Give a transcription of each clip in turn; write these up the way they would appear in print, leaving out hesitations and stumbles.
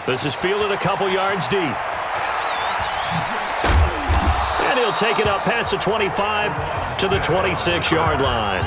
This is fielded a couple yards deep. And he'll take it up past the 25 to the 26-yard line.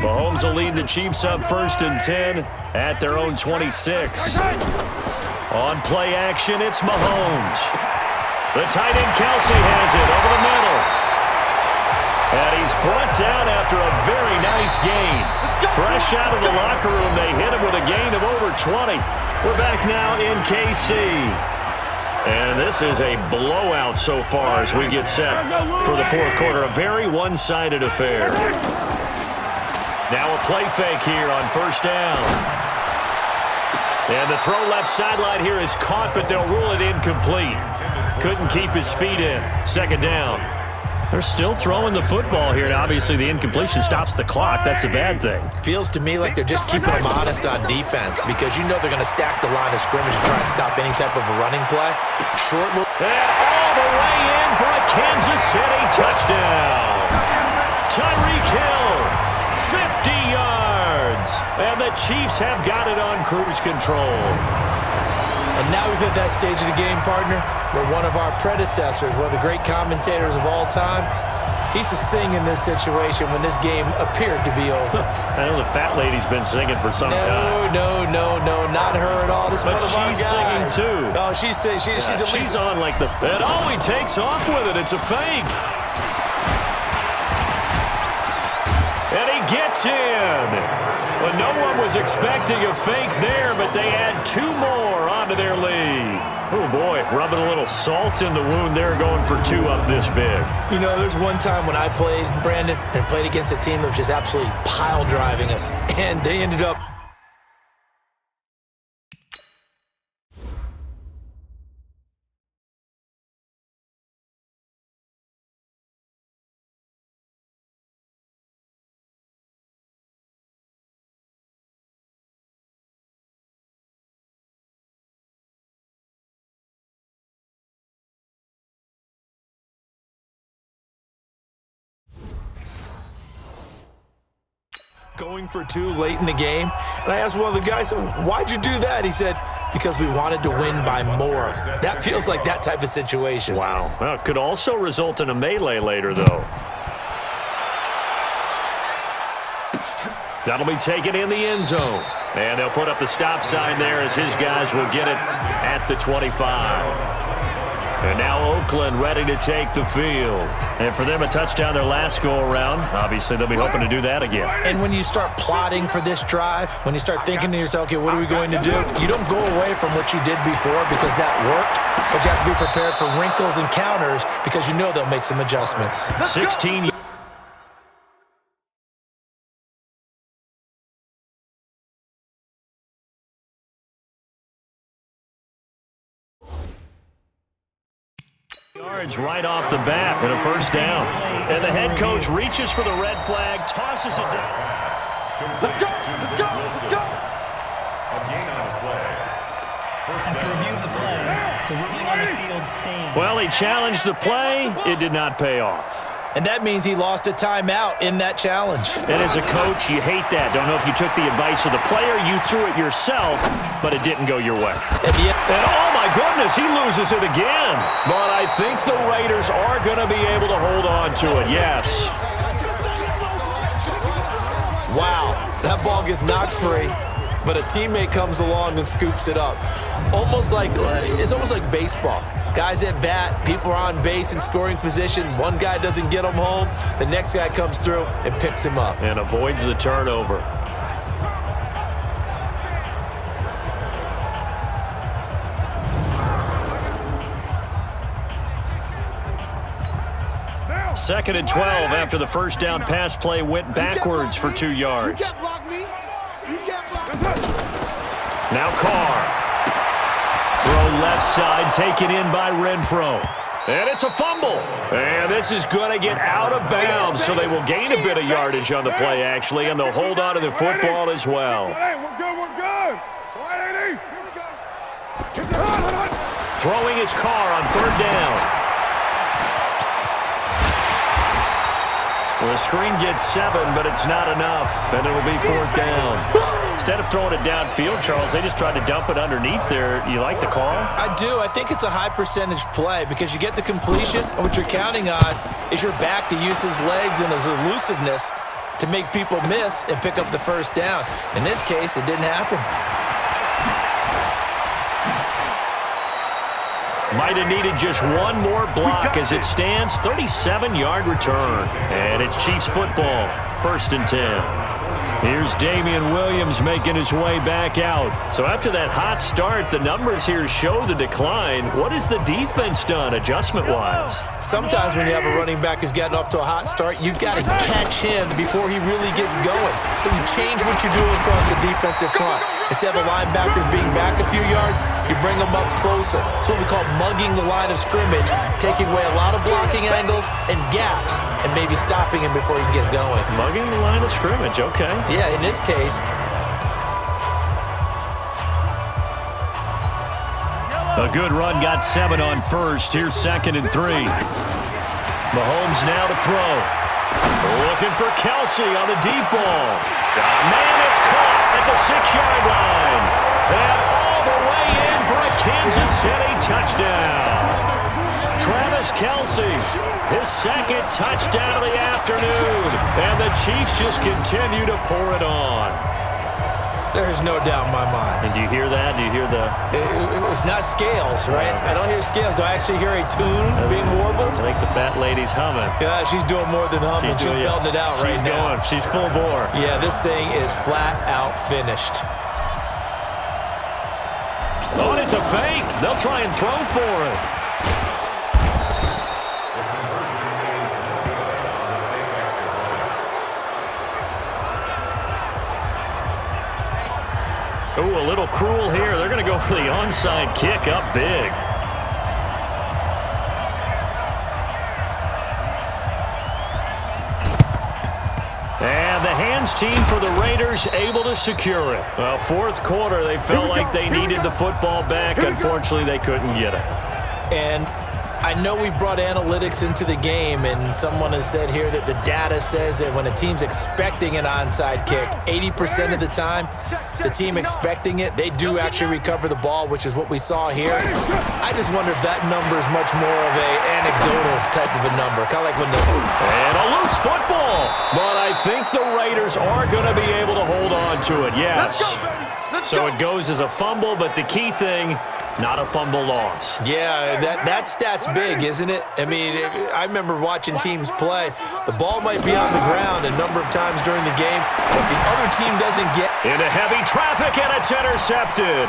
Mahomes will lead the Chiefs up 1st and 10 at their own 26. On play action, it's Mahomes. The tight end Kelsey has it over the middle. And he's brought down after a very nice gain. Fresh out of the locker room, they hit him with a gain of over 20. We're back now in KC. And this is a blowout so far as we get set for the fourth quarter. A very one-sided affair. Now a play fake here on 1st down. And the throw left sideline here is caught, but they'll rule it incomplete. Couldn't keep his feet in. 2nd down. They're still throwing the football here, and obviously the incompletion stops the clock. That's the bad thing. Feels to me like they're just keeping them honest on defense because you know they're going to stack the line of scrimmage and try and stop any type of a running play. Short look. And all the way in for a Kansas City touchdown. Tyreek Hill, 50 yards. And the Chiefs have got it on cruise control. And now we've hit that stage of the game, partner, where one of our predecessors, one of the great commentators of all time, he used to sing in this situation when this game appeared to be over. I know the fat lady's been singing for some time. No, not her at all. This but is one of our she's singing guys. too. Oh, she's singing. She's at least she's on like the. And oh, he takes off with it. It's a fake. And he gets in. Well, no one was expecting a fake there, but they add 2 more onto their lead. Oh, boy, rubbing a little salt in the wound there, going for 2 up this big. You know, there's one time when I played, Brandon, and played against a team that was just absolutely pile driving us, and they ended up going for 2 late in the game. And I asked one of the guys, why'd you do that? He said, because we wanted to win by more. That feels like that type of situation. Wow. Well, it could also result in a melee later, though. That'll be taken in the end zone. And they'll put up the stop sign there as his guys will get it at the 25. And now Oakland ready to take the field. And for them, a touchdown their last go-around. Obviously, they'll be hoping to do that again. And when you start plotting for this drive, when you start thinking to yourself, okay, what are we going to do? You don't go away from what you did before because that worked, but you have to be prepared for wrinkles and counters because you know they'll make some adjustments. 16 yards right off the bat and a 1st down. And the head coach reaches for the red flag, tosses it down. Let's go! Let's go! Let's go! A gain on the play. After review of the play, the ruling on the field stands. Well, he challenged the play. It did not pay off. And that means he lost a timeout in that challenge. And as a coach, you hate that. Don't know if you took the advice of the player. You threw it yourself, but it didn't go your way. And oh, my goodness, he loses it again. But I think the Raiders are going to be able to hold on to it, yes. Wow, that ball gets knocked free, but a teammate comes along and scoops it up. It's almost like baseball. Guys at bat, people are on base in scoring position. One guy doesn't get him home. The next guy comes through and picks him up. And avoids the turnover. Second and 12 after the 1st down pass play went backwards for 2 yards. Now Carr. Throw left side, taken in by Renfro. And it's a fumble. And this is going to get out of bounds, so they will gain a bit of yardage on the play, actually, and they'll hold on to the football as well. Throwing his Carr on 3rd down. The screen gets 7, but it's not enough, and it'll be 4th down. Instead of throwing it downfield, Charles, they just tried to dump it underneath there. You like the call? I do. I think it's a high-percentage play because you get the completion, and what you're counting on is your back to use his legs and his elusiveness to make people miss and pick up the 1st down. In this case, it didn't happen. Might have needed just one more block as it stands. 37-yard return. And it's Chiefs football. 1st and 10. Here's Damian Williams making his way back out. So after that hot start, the numbers here show the decline. What has the defense done adjustment-wise? Sometimes when you have a running back who's gotten off to a hot start, you've got to catch him before he really gets going. So you change what you're doing across the defensive front. Instead of linebackers being back a few yards, you bring them up closer. It's what we call mugging the line of scrimmage, taking away a lot of blocking angles and gaps, and maybe stopping him before he can get going. Mugging the line of scrimmage, okay. Yeah, in this case. A good run got 7 on 1st. Here's 2nd and 3. Mahomes now to throw. Looking for Kelsey on the deep ball. Man, it's caught at the 6-yard line. And all the way in for a Kansas City touchdown. Travis Kelsey, his 2nd touchdown of the afternoon. And the Chiefs just continue to pour it on. There's no doubt in my mind. And do you hear that? Do you hear the... It's not scales, right? I don't hear scales. Do I actually hear a tune being warbled? I think the fat lady's humming. Yeah, she's doing more than humming. She's belting it out right now. She's full bore. Yeah, this thing is flat out finished. Oh, and it's a fake. They'll try and throw for it. Ooh, a little cruel here. They're going to go for the onside kick up big. And the hands team for the Raiders able to secure it. Well, 4th quarter, they felt like they needed the football back. Unfortunately, they couldn't get it. And I know we brought analytics into the game, and someone has said here that the data says that when a team's expecting an onside kick, 80% of the time, the team expecting it, they do actually recover the ball, which is what we saw here. I just wonder if that number is much more of a anecdotal type of a number, kind of like when the... And a loose football, but I think the Raiders are going to be able to hold on to it, yes. So it goes as a fumble, but the key thing... not a fumble loss. Yeah, that stat's big, isn't it? I mean, I remember watching teams play. The ball might be on the ground a number of times during the game, but the other team doesn't get... Into heavy traffic, and it's intercepted.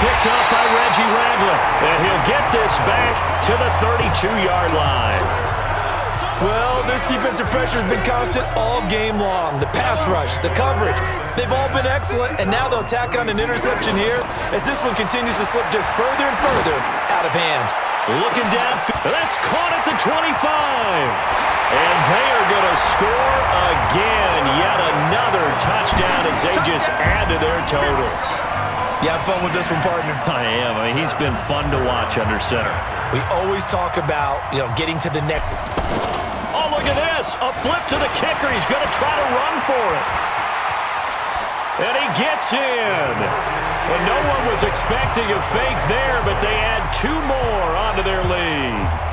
Picked up by Reggie Ragland, and he'll get this back to the 32-yard line. Well, this defensive pressure has been constant all game long. The pass rush, the coverage, they've all been excellent, and now they'll tack on an interception here as this one continues to slip just further and further out of hand. Looking down, that's caught at the 25. And they are going to score again. Yet another touchdown as they just add to their totals. You have fun with this one, partner? I am. I mean, he's been fun to watch under center. We always talk about, getting to the neck. Oh, look at this. A flip to the kicker. He's going to try to run for it. And he gets in. And no one was expecting a fake there, but they add 2 more onto their lead.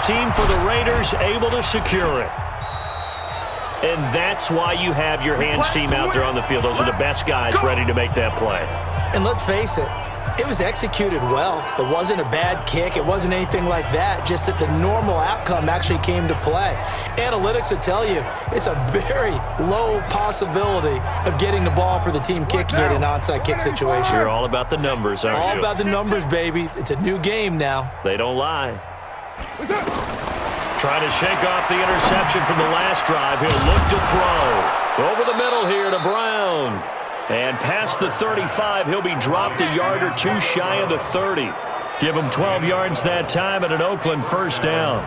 Team for the Raiders able to secure it. And that's why you have your hands team out there on the field. Those are the best guys ready to make that play. And let's face it, it was executed well. It wasn't a bad kick. It wasn't anything like that. Just that the normal outcome actually came to play. Analytics will tell you it's a very low possibility of getting the ball for the team kicking it in an onside kick situation. You're all about the numbers, aren't you? All about the numbers, baby. It's a new game now. They don't lie. Trying to shake off the interception from the last drive. He'll look to throw. Over the middle here to Brown. And past the 35, he'll be dropped a yard or two shy of the 30. Give him 12 yards that time and an Oakland first down.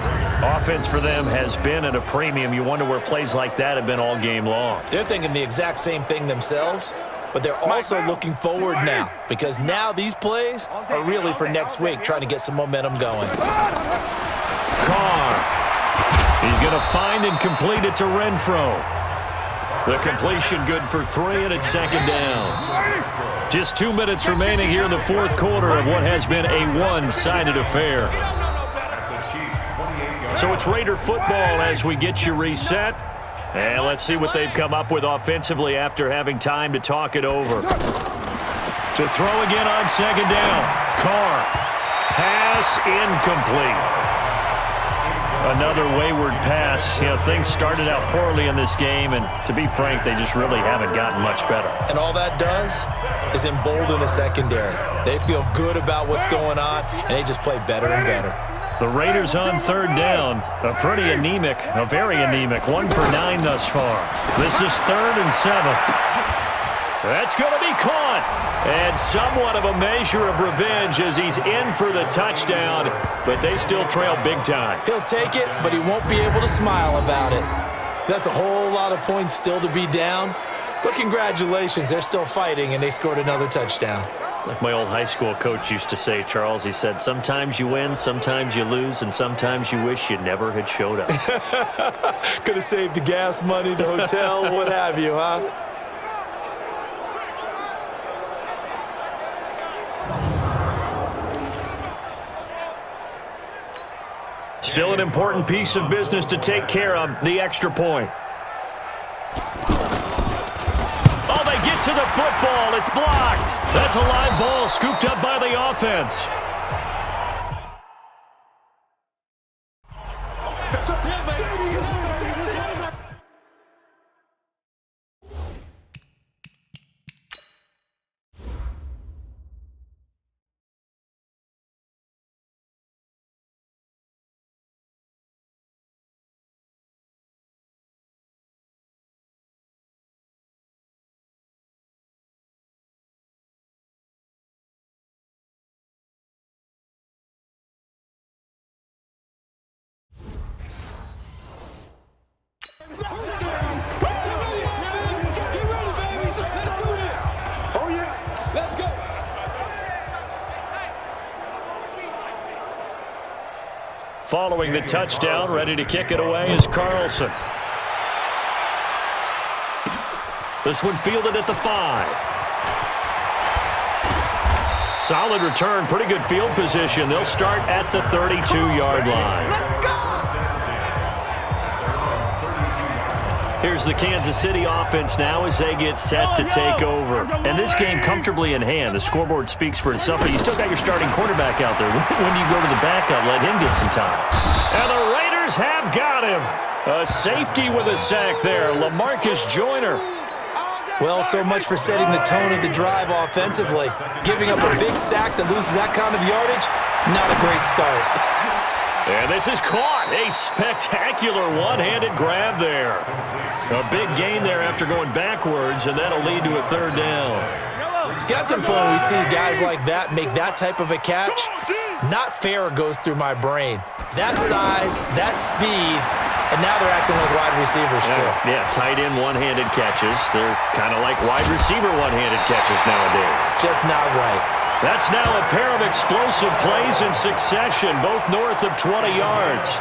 Offense for them has been at a premium. You wonder where plays like that have been all game long. They're thinking the exact same thing themselves, but they're also looking forward now because now these plays are really for next week, trying to get some momentum going. Carr. He's going to find and complete it to Renfro. The completion good for 3, and it's second down. Just 2 minutes remaining here in the fourth quarter of what has been a one-sided affair. So it's Raider football as we get you reset. And let's see what they've come up with offensively after having time to talk it over. To throw again on second down. Carr. Pass incomplete. Another wayward pass. You know, things started out poorly in this game, and to be frank, they just really haven't gotten much better. And all that does is embolden the secondary. They feel good about what's going on, and they just play better and better. The Raiders on third down. A very anemic 1 for 9 thus far. This is 3rd and 7. That's going to be caught. And somewhat of a measure of revenge as he's in for the touchdown, but they still trail big time. He'll take it, but he won't be able to smile about it. That's a whole lot of points still to be down, but congratulations, they're still fighting, and they scored another touchdown. Like my old high school coach used to say, Charles, he said, sometimes you win, sometimes you lose, and sometimes you wish you never had showed up. Could have saved the gas money, the hotel, what have you, huh? Still an important piece of business to take care of, the extra point. Oh, they get to the football. It's blocked. That's a live ball scooped up by the offense. Following the touchdown, ready to kick it away is Carlson. This one fielded at the 5. Solid return, pretty good field position. They'll start at the 32-yard line. Here's the Kansas City offense now as they get set to take over. And this game comfortably in hand. The scoreboard speaks for itself, but you still got your starting quarterback out there. When you go to the backup, let him get some time. And the Raiders have got him. A safety with a sack there, LaMarcus Joyner. Well, so much for setting the tone of the drive offensively. Giving up a big sack that loses that kind of yardage, not a great start. And this is caught. A spectacular one-handed grab there. A big gain there after going backwards, and that'll lead to a third down. It's got some fun when we see guys like that make that type of a catch. Not fair goes through my brain. That size, that speed, and now they're acting like wide receivers too. Yeah, tight end one-handed catches. They're kind of like wide receiver one-handed catches nowadays. Just not right. That's now a pair of explosive plays in succession, both north of 20 yards.